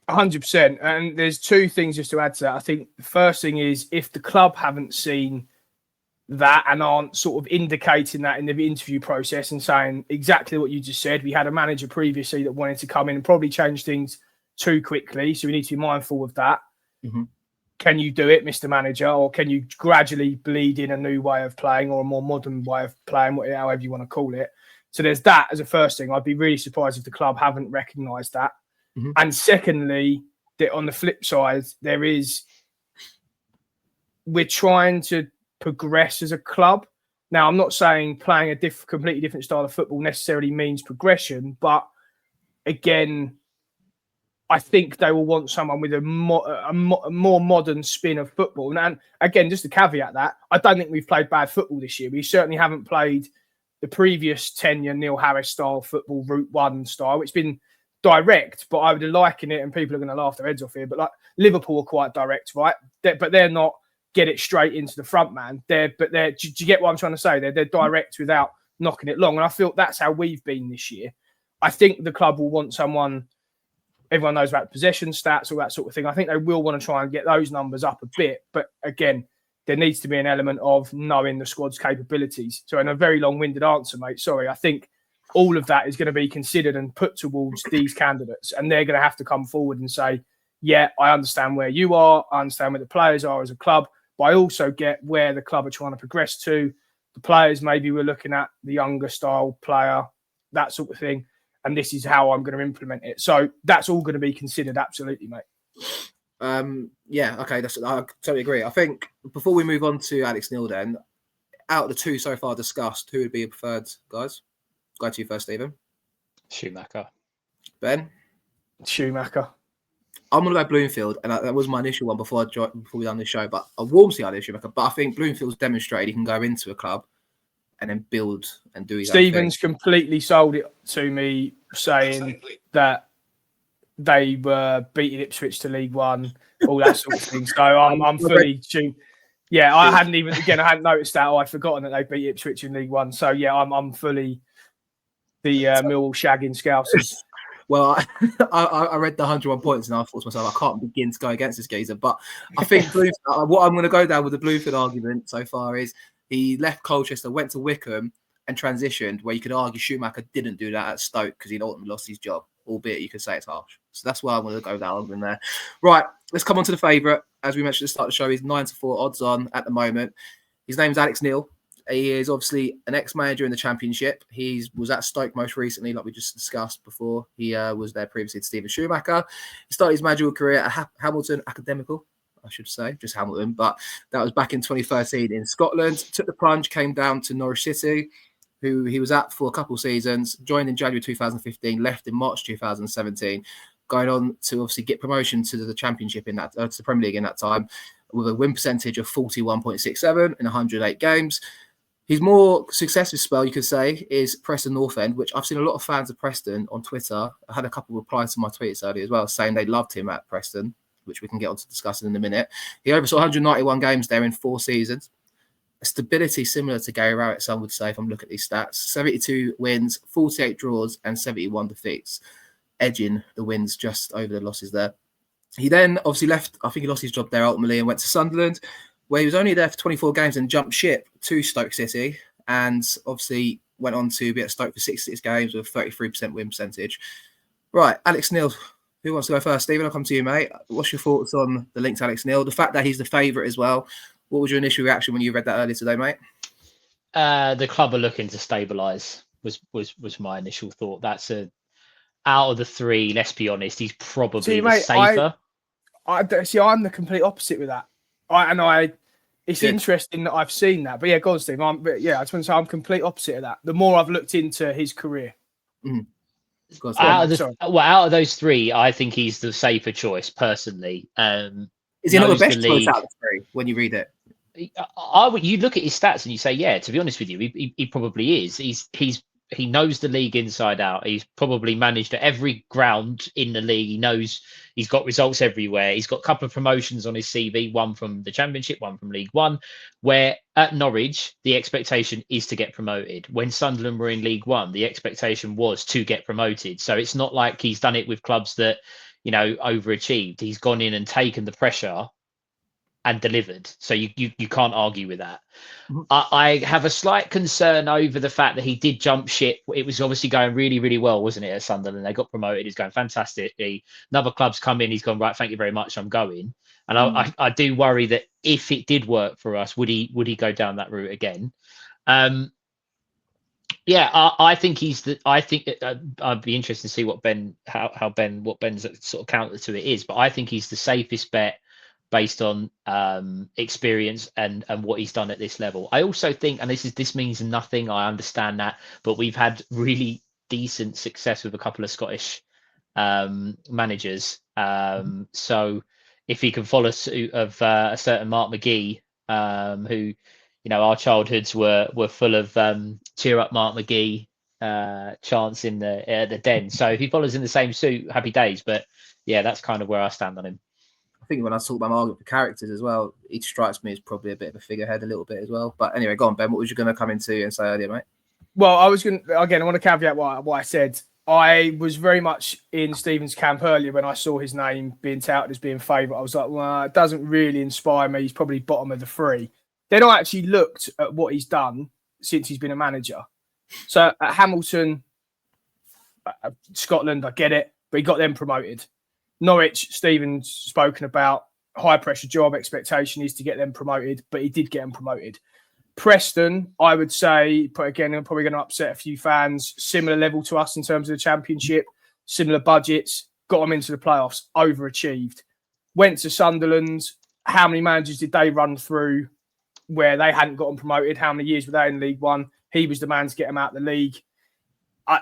100%. And there's two things just to add to that. I think the first thing is, if the club haven't seen that and aren't sort of indicating that in the interview process and saying exactly what you just said, we had a manager previously that wanted to come in and probably change things too quickly, so we need to be mindful of that. Mm-hmm. Can you do it, Mr. Manager, or can you gradually bleed in a new way of playing or a more modern way of playing, however you want to call it? So there's that as a first thing. I'd be really surprised if the club haven't recognised that. Mm-hmm. And secondly, that on the flip side, we're trying to progress as a club. Now, I'm not saying playing a completely different style of football necessarily means progression, but again, I think they will want someone with a more modern spin of football. And again, just to caveat that, I don't think we've played bad football this year. We certainly haven't played the previous Tenure Neil Harris style football, Route 1 style. It's been direct, but I would liken it, and people are going to laugh their heads off here, but like Liverpool are quite direct, right? But they're not get it straight into the front man. Do you get what I'm trying to say? They're direct without knocking it long. And I feel that's how we've been this year. I think the club will want someone, everyone knows about possession stats, all that sort of thing. I think they will want to try and get those numbers up a bit. But again, there needs to be an element of knowing the squad's capabilities. So in a very long-winded answer, mate, sorry, I think all of that is going to be considered and put towards these candidates. And they're going to have to come forward and say, yeah, I understand where you are. I understand where the players are as a club. But I also get where the club are trying to progress to. The players, maybe we're looking at the younger style player, that sort of thing. And this is how I'm going to implement it. So that's all going to be considered. Absolutely, mate. Yeah, okay. I totally agree. I think before we move on to Alex Neil, then, out of the two so far discussed, who would be your preferred guys? Go to you first, Stephen. Schumacher. Ben? Schumacher. I'm going to go Bloomfield, and that was my initial one before we done this show. But I warm see idea Schumacher. But I think Bloomfield's demonstrated he can go into a club and then build and do his own thing. Stephen's completely sold it to me, saying that they were beating Ipswich to League One, all that sort of thing. So I'm fully tuned. Yeah, I hadn't noticed that. I'd forgotten that they beat Ipswich in League One. So yeah, I'm fully the Millwall shagging Scousers. Well, I read the 101 points and I thought to myself, I can't begin to go against this geezer. But I think what I'm going to go down with the Bloomfield argument so far is he left Colchester, went to Wycombe and transitioned, where you could argue Schumacher didn't do that at Stoke because he ultimately lost his job, albeit you could say it's harsh. So that's why I'm going to go with that argument there. Right, let's come on to the favourite. As we mentioned at the start of the show, he's 9-4 odds on at the moment. His name's Alex Neil. He is obviously an ex-manager in the Championship. He was at Stoke most recently, like we just discussed before. He was there previously to Steven Schumacher. He started his managerial career at Hamilton Academical, I should say, just Hamilton. But that was back in 2013 in Scotland. Took the plunge, came down to Norwich City, who he was at for a couple of seasons. Joined in January 2015, left in March 2017. Going on to obviously get promotion to the Championship to the Premier League in that time, with a win percentage of 41.67 in 108 games. His more successful spell, you could say, is Preston North End, which I've seen a lot of fans of Preston on Twitter. I had a couple of replies to my tweets earlier as well, saying they loved him at Preston, which we can get on to discussing in a minute. He oversaw 191 games there in 4 seasons. A stability similar to Gary Rowett, some would say, if I'm looking at these stats. 72 wins, 48 draws, and 71 defeats, edging the wins just over the losses there. He then obviously left, I think he lost his job there ultimately and went to Sunderland, where he was only there for 24 games and jumped ship to Stoke City, and obviously went on to be at Stoke for 66 games with a 33% win percentage. Right, Alex Neil, who wants to go first? Stephen, I'll come to you, mate. What's your thoughts on the link to Alex Neil? The fact that he's the favourite as well. What was your initial reaction when you read that earlier today, mate? The club are looking to stabilise was my initial thought. That's out of the 3, let's be honest, he's probably the safer. I'm the complete opposite with that. It's interesting that I've seen that. But yeah, go on, Steve. I just want to say I'm complete opposite of that. The more I've looked into his career. Mm-hmm. Out of those 3, I think he's the safer choice, personally. Is he not the best choice out of the 3 when you read it? You look at his stats and you say, yeah, to be honest with you, he probably is. He knows the league inside out. He's probably managed at every ground in the league. He knows he's got results everywhere. He's got a couple of promotions on his CV, one from the Championship, one from League One, where at Norwich, the expectation is to get promoted. When Sunderland were in League One, the expectation was to get promoted. So it's not like he's done it with clubs that, overachieved. He's gone in and taken the pressure and delivered. So you can't argue with that. Mm-hmm. I have a slight concern over the fact that he did jump ship. It was obviously going really, really well, wasn't it, at Sunderland? They got promoted. He's going fantastically. Another club's come in. He's gone, right, thank you very much, I'm going. And I do worry that if it did work for us, would he go down that route again? I think I'd be interested to see what Ben's sort of counter to it is. But I think he's the safest bet based on experience and what he's done at this level. I also think, and this means nothing, I understand that, but we've had really decent success with a couple of Scottish managers. So if he can follow suit of a certain Mark McGee, who, our childhoods were full of cheer up Mark McGee, chance in the den. So if he follows in the same suit, happy days. But yeah, that's kind of where I stand on him. I think when I talk about my argument for characters as well, he strikes me as probably a bit of a figurehead a little bit as well. But anyway, go on, Ben. What was you going to come into and say earlier, mate? Well, I was going to, again, I want to caveat what I said. I was very much in Steven's camp earlier when I saw his name being touted as being favourite. I was like, well, it doesn't really inspire me. He's probably bottom of the three. Then I actually looked at what he's done since he's been a manager. So at Hamilton, Scotland, I get it, but he got them promoted. Norwich, Steven's spoken about, high pressure job, expectation is to get them promoted, but he did get them promoted. Preston, I would say, but again, I'm probably going to upset a few fans, similar level to us in terms of the championship, similar budgets, got them into the playoffs, overachieved. Went to Sunderland. How many managers did they run through where they hadn't gotten promoted? How many years were they in League One? He was the man to get them out of the league.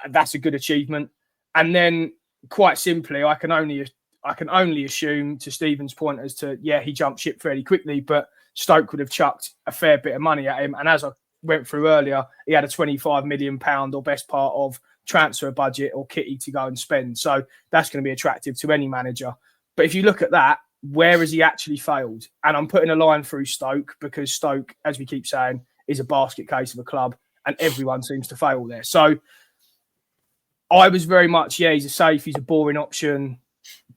That's a good achievement. And then, quite simply, I can only assume, to Stephen's point, as to, yeah, he jumped ship fairly quickly, but Stoke would have chucked a fair bit of money at him. And as I went through earlier, he had a £25 million or best part of transfer budget or kitty to go and spend. So that's going to be attractive to any manager. But if you look at that, where has he actually failed? And I'm putting a line through Stoke because Stoke, as we keep saying, is a basket case of a club and everyone seems to fail there. So I was very much, yeah, he's a safe, he's a boring option.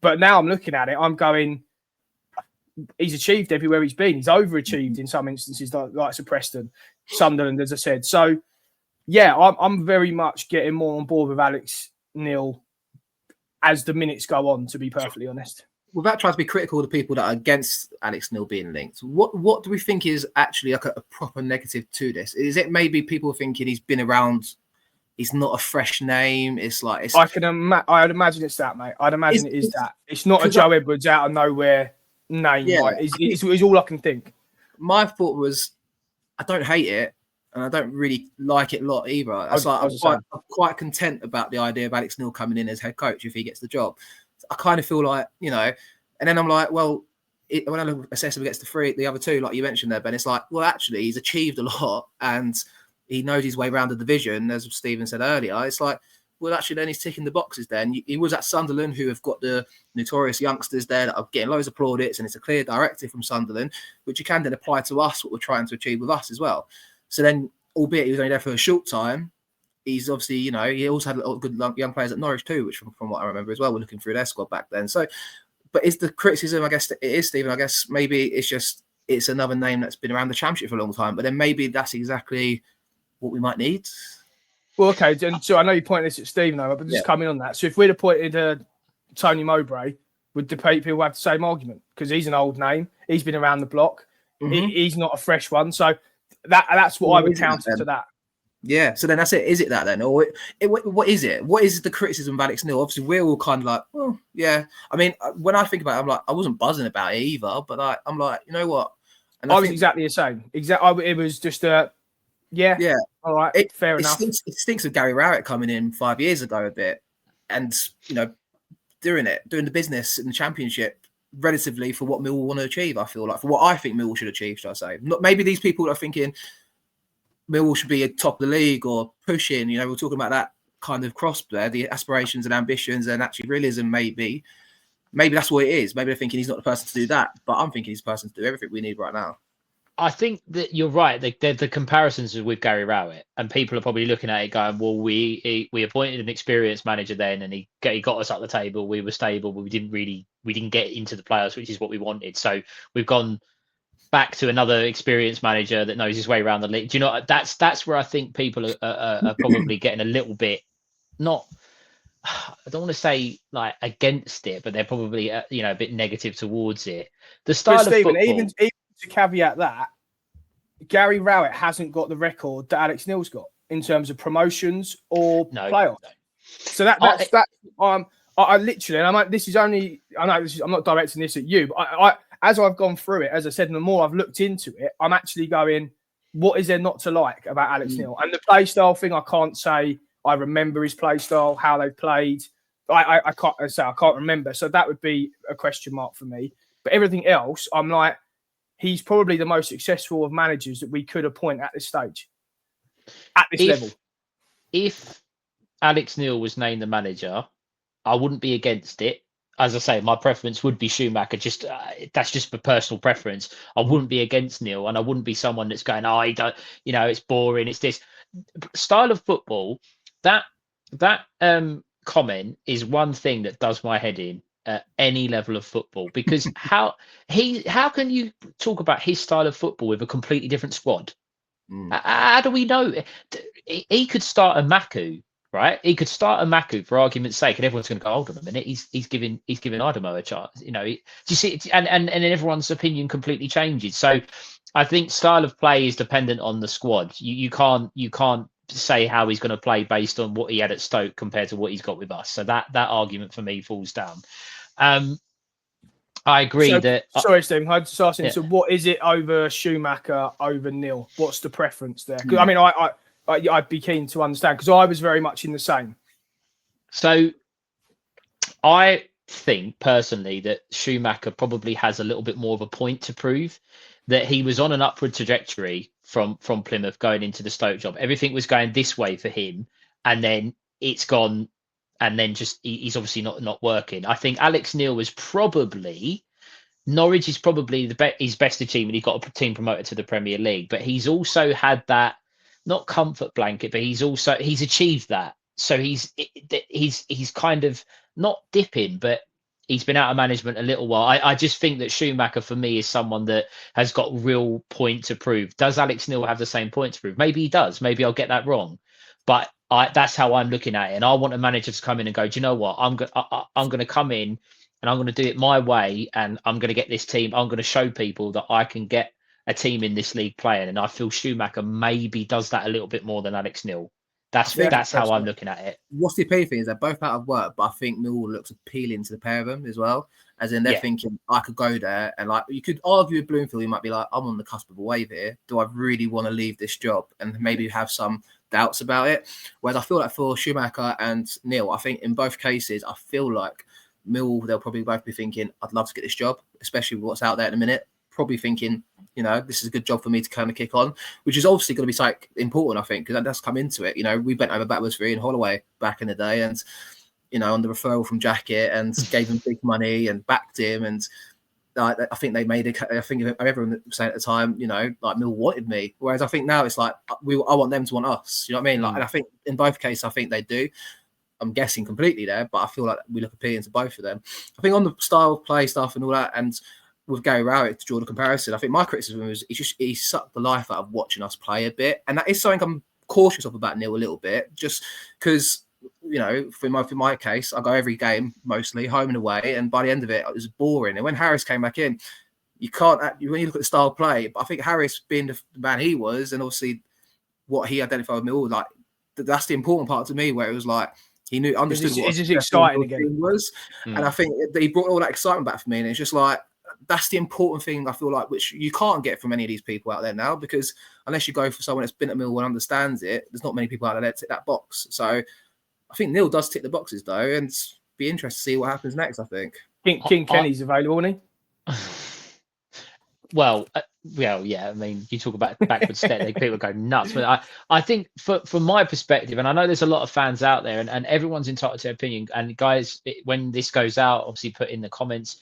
But now I'm looking at it, I'm going, he's achieved everywhere he's been. He's overachieved in some instances, like Preston, Sunderland, as I said. So, yeah, I'm very much getting more on board with Alex Neil as the minutes go on, to be perfectly honest. Without trying to be critical of the people that are against Alex Neil being linked, what do we think is actually like a proper negative to this? Is it maybe people thinking he's been around, he's not a fresh name? It's like I'd imagine it's that, mate. I'd imagine it is that. It's not a Joe Edwards out of nowhere name. Yeah. Right? It's all I can think. My thought was, I don't hate it, and I don't really like it a lot either. I'm quite content about the idea of Alex Neil coming in as head coach if he gets the job. I kind of feel like, you know, and then I'm like, well, when I assess him against the other two, like you mentioned there, Ben, it's like, well, actually, he's achieved a lot and he knows his way around the division, as Steven said earlier. It's like, well, actually, then he's ticking the boxes then. He was at Sunderland, who have got the notorious youngsters there that are getting loads of plaudits, and it's a clear directive from Sunderland, which you can then apply to us, what we're trying to achieve with us as well. So then, albeit he was only there for a short time, he's obviously, you know, he also had a lot of good young players at Norwich too, which from what I remember as well, we're looking through their squad back then. So, but is the criticism, I guess, it is, Stephen, I guess maybe it's another name that's been around the championship for a long time, but then maybe that's exactly what we might need. Well, okay, so I know you pointed this at Stephen, though, but just coming on that. So if we'd appointed Tony Mowbray, would the people have the same argument? Because he's an old name, he's been around the block, he's not a fresh one. So that's what I would counter to that. Yeah, so then that's it. Is it that then? Or what is it? What is the criticism of Alex Neil? Obviously, we're all kind of like, well, yeah. I mean, when I think about it, I'm like, I wasn't buzzing about it either, but I'm like, you know what? And I was exactly the same. It was just yeah. All right, fair enough. It stinks of Gary Rowett coming in 5 years ago a bit and, you know, doing the business in the championship relatively for what Millwall want to achieve, I feel like, for what I think Millwall should achieve, should I say. Not, maybe these people are thinking Millwall should be at top of the league or pushing, you know, we're talking about that kind of cross there, the aspirations and ambitions and actually realism maybe. Maybe that's what it is. Maybe they're thinking he's not the person to do that, but I'm thinking he's the person to do everything we need right now. I think that you're right. The comparisons are with Gary Rowett, and people are probably looking at it going, well, we appointed an experienced manager then, and he got us up the table. We were stable, but we didn't get into the playoffs, which is what we wanted. So we've gone back to another experienced manager that knows his way around the league. Do you know, that's where I think people are probably getting a little bit, not, I don't want to say like against it, but they're probably a bit negative towards it. The style of football, even to caveat that, Gary Rowett hasn't got the record that Alex Neil's got in terms of promotions or playoffs. No. So that's I literally, and I'm not directing this at you, but I as I've gone through it, as I said, and the more I've looked into it, I'm actually going, what is there not to like about Alex Neil? And the play style thing, I can't say I remember his play style, how they played. I can't remember. So that would be a question mark for me. But everything else, I'm like, he's probably the most successful of managers that we could appoint at this stage, at this level. If Alex Neil was named the manager, I wouldn't be against it. As I say, my preference would be Schumacher. Just that's just for personal preference. I wouldn't be against Neil, and I wouldn't be someone that's going, "Oh, he don't, it's boring. It's this style of football." That comment is one thing that does my head in at any level of football, because how can you talk about his style of football with a completely different squad? How do we know? He could start a Maku, right? He could start a Maku for argument's sake, and everyone's going to go, hold on a minute, he's giving Idemo a chance. Do you see? And then everyone's opinion completely changes. So I think style of play is dependent on the squad. You can't say how he's going to play based on what he had at Stoke compared to what he's got with us. So that argument for me falls down. I agree that. Sorry, Stephen. I just asking. Yeah. So, what is it over Schumacher over Neil? What's the preference there? Because I mean, I'd be keen to understand, because I was very much in the same. So, I think personally that Schumacher probably has a little bit more of a point to prove, that he was on an upward trajectory from Plymouth going into the Stoke job. Everything was going this way for him, and then it's gone. And then just he's obviously not working. I think Alex Neil was probably Norwich is probably his best achievement. He got a team promoted to the Premier League, but he's also had that not comfort blanket, but he's achieved that. So he's kind of not dipping, but he's been out of management a little while. I just think that Schumacher for me is someone that has got real point to prove. Does Alex Neil have the same point to prove? Maybe he does. Maybe I'll get that wrong, but that's how I'm looking at it. And I want a manager to come in and go, do you know what? I'm going to come in and I'm going to do it my way. And I'm going to get this team. I'm going to show people that I can get a team in this league playing. And I feel Schumacher maybe does that a little bit more than Alex Neil. That's how I'm looking at it. What's the appealing thing is they're both out of work, but I think Millwall looks appealing to the pair of them as well. As in they're thinking, I could go there, and like you could argue with Bloomfield, you might be like, I'm on the cusp of a wave here. Do I really want to leave this job? And maybe have some doubts about it. Whereas I feel like for Schumacher and Neil, I think in both cases, I feel like Millwall, they'll probably both be thinking, I'd love to get this job, especially with what's out there in a minute. Probably thinking, this is a good job for me to kind of kick on, which is obviously going to be like important, I think, because that does come into it. We bent over backwards for Ian Holloway back in the day, and on the referral from Jacket, and gave him big money and backed him, and I think they made it. I think everyone was saying at the time, like Mill wanted me, whereas I think now it's like I want them to want us. You know what I mean? Like, and I think in both cases, I think they do. I'm guessing completely there, but I feel like we look appealing to both of them. I think on the style of play stuff and all that, and with Gary Rowett to draw the comparison, I think my criticism was he sucked the life out of watching us play a bit, and that is something I'm cautious of about Neil a little bit, just because for my case, I go every game mostly home and away, and by the end of it, it was boring. And when Harris came back in, you can't when you look at the style of play. But I think Harris, being the man he was, and obviously what he identified with Mill, like that's the important part to me, where it was like he understood what it's exciting again was, and I think he brought all that excitement back for me. And it's just like, that's the important thing, I feel like, which you can't get from any of these people out there now, because unless you go for someone that's been at Millwall and understands it, there's not many people out there that tick that box. So I think Neil does tick the boxes, though, and be interested to see what happens next, I think. King Kenny's available, isn't he? Well, yeah. I mean, you talk about backward step, people go nuts. But I think from my perspective, and I know there's a lot of fans out there, and everyone's entitled to their opinion. And guys, when this goes out, obviously put in the comments,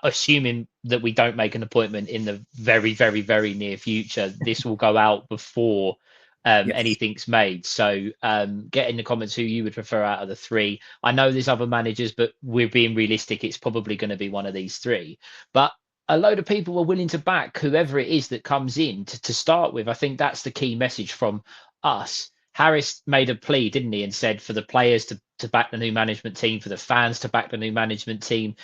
assuming that we don't make an appointment in the very, very, very near future, this will go out before anything's made. So get in the comments who you would prefer out of the three. I know there's other managers, but we're being realistic. It's probably going to be one of these three. But a load of people are willing to back whoever it is that comes in to start with. I think that's the key message from us. Harris made a plea, didn't he, and said for the players to back the new management team, for the fans to back the new management team.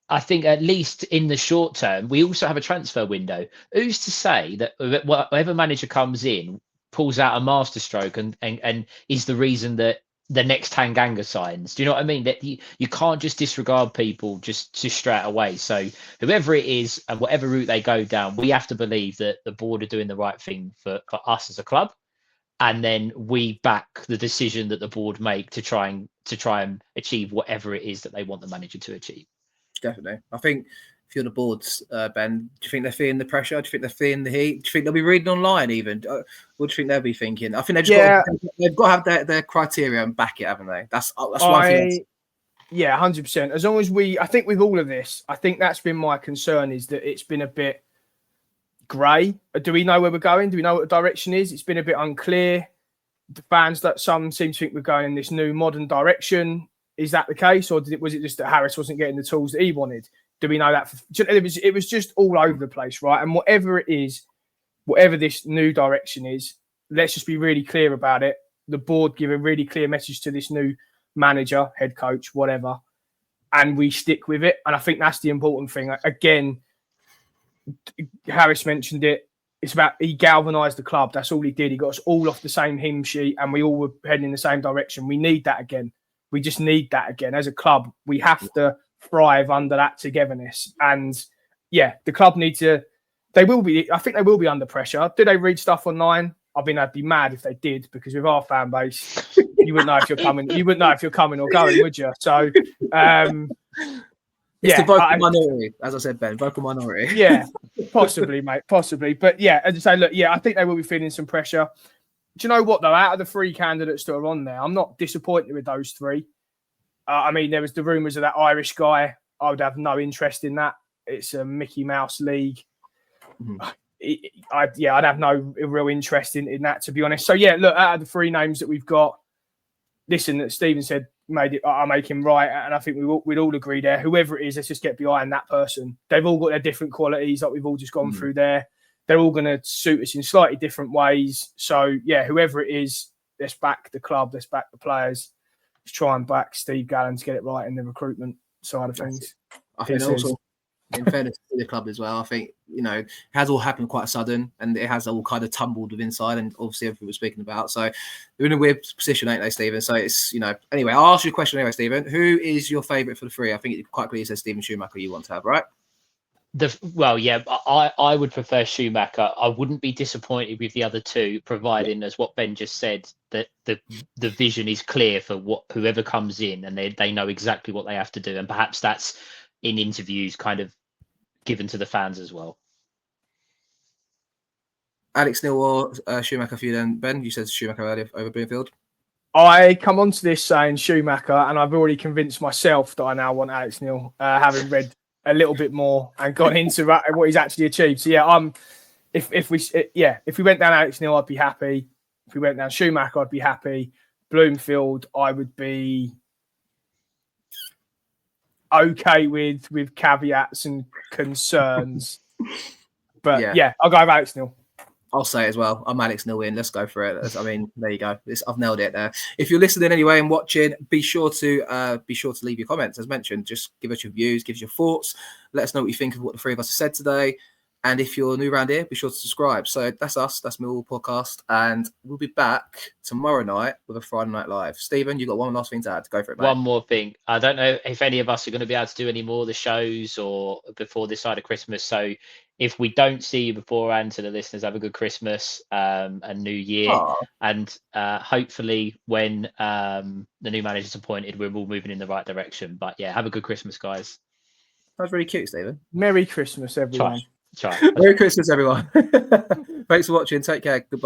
I think at least in the short term, we also have a transfer window. Who's to say that whatever manager comes in pulls out a masterstroke and is the reason that the next Tanganga signs? Do you know what I mean? That you can't just disregard people just straight away. So whoever it is and whatever route they go down, we have to believe that the board are doing the right thing for us as a club. And then we back the decision that the board make to try and achieve whatever it is that they want the manager to achieve. Definitely. I think if you're the boards, Ben, do you think they're feeling the pressure? Do you think they're feeling the heat? Do you think they'll be reading online even? What do you think they'll be thinking? I think they've got to have their criteria and back it, haven't they? That's one thing. Yeah, 100%. As long as I think with all of this, I think that's been my concern, is that it's been a bit grey. Do we know where we're going? Do we know what the direction is? It's been a bit unclear. The fans, that some seem to think we're going in this new modern direction. Is that the case, or was it just that Harris wasn't getting the tools that he wanted? Do we know that? It was just all over the place, right? And whatever it is, whatever this new direction is, let's just be really clear about it. The board give a really clear message to this new manager, head coach, whatever, and we stick with it. And I think that's the important thing. Again, Harris mentioned it. It's about, he galvanised the club. That's all he did. He got us all off the same hymn sheet, and we all were heading in the same direction. We need that again. We just need that again. As a club, we have to thrive under that togetherness. And yeah, the club need to. I think they will be under pressure. Do they read stuff online? I mean, I'd be mad if they did, because with our fan base, you wouldn't know if you're coming. You wouldn't know if you're coming or going, would you? So, it's the vocal minority, as I said, Ben. Vocal minority. Yeah, possibly, mate, possibly. But yeah, as I say, look, yeah, I think they will be feeling some pressure. Do you know what though? Out of the 3 candidates that are on there, I'm not disappointed with those 3. I mean, there was the rumours of that Irish guy. I would have no interest in that. It's a Mickey Mouse league. I'd have no real interest in that, to be honest. So yeah, look, out of the 3 names that we've got, listen, that Steven said I make him right, and I think we'd all agree there. Whoever it is, let's just get behind that person. They've all got their different qualities, like we've all just gone through there. They're all going to suit us in slightly different ways. So yeah, whoever it is, let's back the club, let's back the players. Let's try and back Steve Gallen to get it right in the recruitment side of things. I think also, in fairness to the club as well, I think, it has all happened quite sudden, and it has all kind of tumbled with inside, and obviously everything we're speaking about. So they're in a weird position, ain't they, Stephen? So it's, anyway, I'll ask you a question anyway, Stephen. Who is your favourite for the 3? I think it quite clearly says Steven Schumacher you want to have, right? I would prefer Schumacher. I wouldn't be disappointed with the other 2, providing, as what Ben just said, that the vision is clear for whoever comes in, and they know exactly what they have to do, and perhaps that's in interviews kind of given to the fans as well. Alex Neil or Schumacher for you then, Ben? You said Schumacher earlier over Bloomfield. I come onto this saying Schumacher, and I've already convinced myself that I now want Alex Neil, having read a little bit more and gone into what he's actually achieved. So yeah, if we went down Alex Neil, I'd be happy. If we went down Schumacher, I'd be happy. Bloomfield, I would be okay with caveats and concerns. But yeah, I'll go with Alex Neil. I'll say it as well. I'm Alex Neil in. Let's go for it. I mean, there you go. I've nailed it there. If you're listening anyway and watching, be sure to leave your comments. As mentioned, just give us your views, give us your thoughts. Let us know what you think of what the 3 of us have said today. And if you're new around here, be sure to subscribe. So that's us. That's Millwall Podcast. And we'll be back tomorrow night with a Friday Night Live. Stephen, you've got one last thing to add. Go for it, mate. One more thing. I don't know if any of us are going to be able to do any more of the shows or before this side of Christmas. So if we don't see you beforehand, to the listeners, have a good Christmas and New Year. Aww. And hopefully when the new manager's appointed, we're all moving in the right direction. But yeah, have a good Christmas, guys. That's really cute, Stephen. Merry Christmas, everyone. Try. Merry Christmas, everyone. Thanks for watching. Take care. Goodbye.